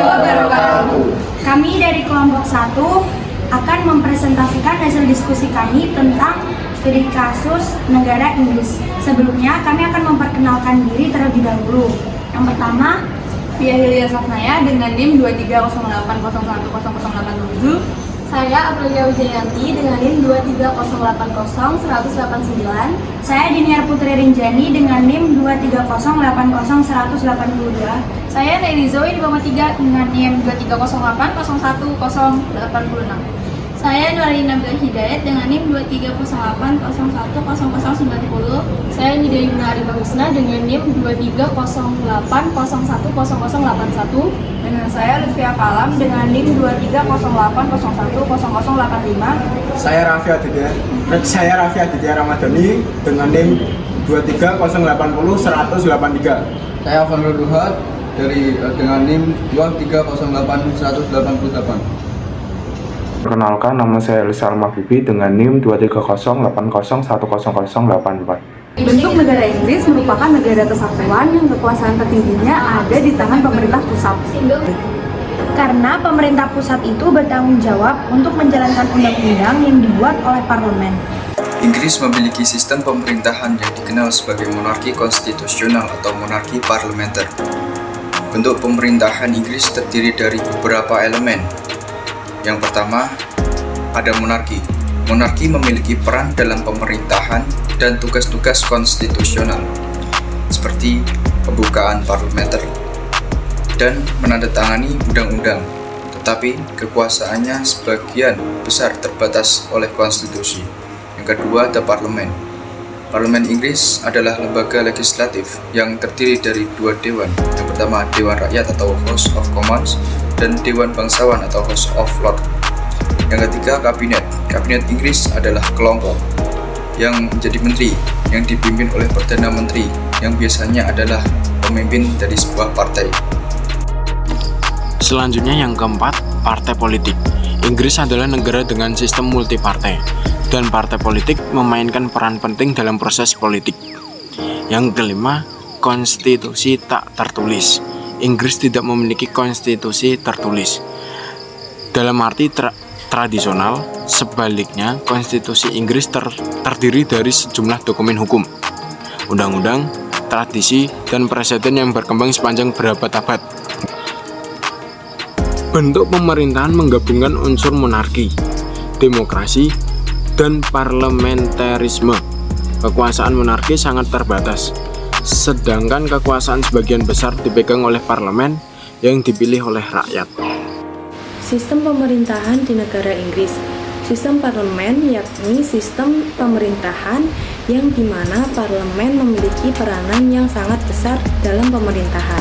wabarakatuh. Kami dari kelompok 1 akan mempresentasikan hasil diskusi kami tentang studi kasus negara Inggris. Sebelumnya kami akan memperkenalkan diri terlebih dahulu. Yang pertama, Fia Hilya Safnaya dengan NIM 23080101087. Saya Aprilia Wijayanti dengan NIM 230801189. saya Diniar Putri Rinjani dengan NIM 230801082. Saya Neri Zoe di bawah 3 dengan NIM 230801086. Saya Nurina Nabila Hidayat dengan NIM 23080110090. Saya Nida Yuna Arifah Husna dengan NIM 23080101081. Dengan saya Lutfia Kalam dengan NIM 23080101085. Saya Raffi Aditya Ramadhani dengan NIM 230801183. Saya Fanul Duhat dengan NIM 2308188. Perkenalkan, nama saya Elisa Almafibi dengan NIM 23080101084. Bentuk negara Inggris merupakan negara kesatuan yang kekuasaan tertingginya ada di tangan pemerintah pusat. Karena pemerintah pusat itu bertanggung jawab untuk menjalankan undang-undang yang dibuat oleh parlemen. Inggris memiliki sistem pemerintahan yang dikenal sebagai monarki konstitusional atau monarki parlementer. Bentuk pemerintahan Inggris terdiri dari beberapa elemen. Yang pertama, ada monarki. Monarki memiliki peran dalam pemerintahan dan tugas-tugas konstitusional, seperti pembukaan parlementer dan menandatangani undang-undang, tetapi kekuasaannya sebagian besar terbatas oleh konstitusi. Yang kedua, ada parlemen. Parlemen Inggris adalah lembaga legislatif yang terdiri dari dua dewan. Yang pertama, Dewan Rakyat atau House of Commons dan Dewan Bangsawan atau House of Lords. Yang ketiga, kabinet. Kabinet Inggris adalah kelompok yang menjadi menteri yang dipimpin oleh Perdana Menteri yang biasanya adalah pemimpin dari sebuah partai. Selanjutnya yang keempat, partai politik. Inggris adalah negara dengan sistem multipartai, dan partai politik memainkan peran penting dalam proses politik. Yang kelima, konstitusi tak tertulis. Inggris tidak memiliki konstitusi tertulis dalam arti tradisional. Sebaliknya, konstitusi Inggris terdiri dari sejumlah dokumen hukum, undang-undang, tradisi, dan presiden yang berkembang sepanjang berabad-abad. Bentuk pemerintahan menggabungkan unsur monarki, demokrasi, dan parlementarisme. Kekuasaan monarki sangat terbatas, sedangkan kekuasaan sebagian besar dipegang oleh parlemen yang dipilih oleh rakyat. Sistem pemerintahan di negara Inggris. Sistem parlemen yakni sistem pemerintahan yang dimana parlemen memiliki peranan yang sangat besar dalam pemerintahan.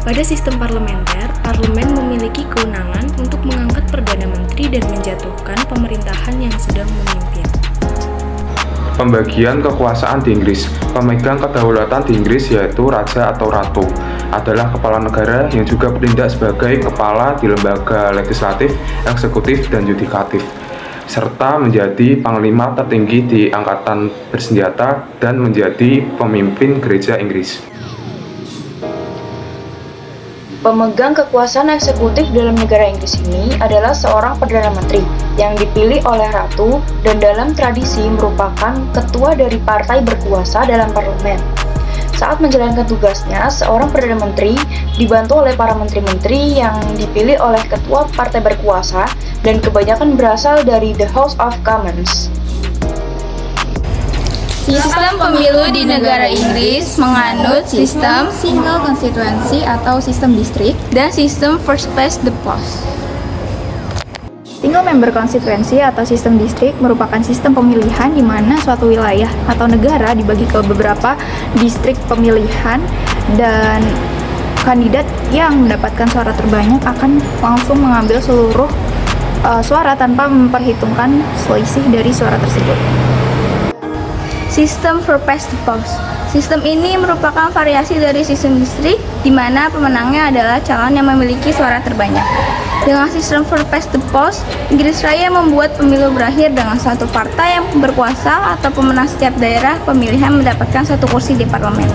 Pada sistem parlementer, parlemen memiliki kewenangan untuk mengangkat perdana menteri dan menjatuhkan pemerintahan yang sedang memimpin. Pembagian kekuasaan di Inggris. Pemegang kedaulatan di Inggris yaitu Raja atau Ratu adalah kepala negara yang juga bertindak sebagai kepala di lembaga legislatif, eksekutif, dan yudikatif, serta menjadi panglima tertinggi di angkatan bersenjata dan menjadi pemimpin gereja Inggris. Pemegang kekuasaan eksekutif dalam negara Inggris ini adalah seorang Perdana Menteri yang dipilih oleh Ratu dan dalam tradisi merupakan ketua dari partai berkuasa dalam parlemen. Saat menjalankan tugasnya, seorang Perdana Menteri dibantu oleh para menteri-menteri yang dipilih oleh ketua partai berkuasa dan kebanyakan berasal dari The House of Commons. Sistem pemilu di negara Inggris menganut sistem single constituency atau sistem distrik dan sistem first past the post. Single member constituency atau sistem distrik merupakan sistem pemilihan di mana suatu wilayah atau negara dibagi ke beberapa distrik pemilihan dan kandidat yang mendapatkan suara terbanyak akan langsung mengambil seluruh suara tanpa memperhitungkan selisih dari suara tersebut. Sistem first past the post. Sistem ini merupakan variasi dari sistem distrik di mana pemenangnya adalah calon yang memiliki suara terbanyak. Dengan sistem first past the post, Inggris Raya membuat pemilu berakhir dengan satu partai yang berkuasa atau pemenang setiap daerah pemilihan mendapatkan satu kursi di parlemen.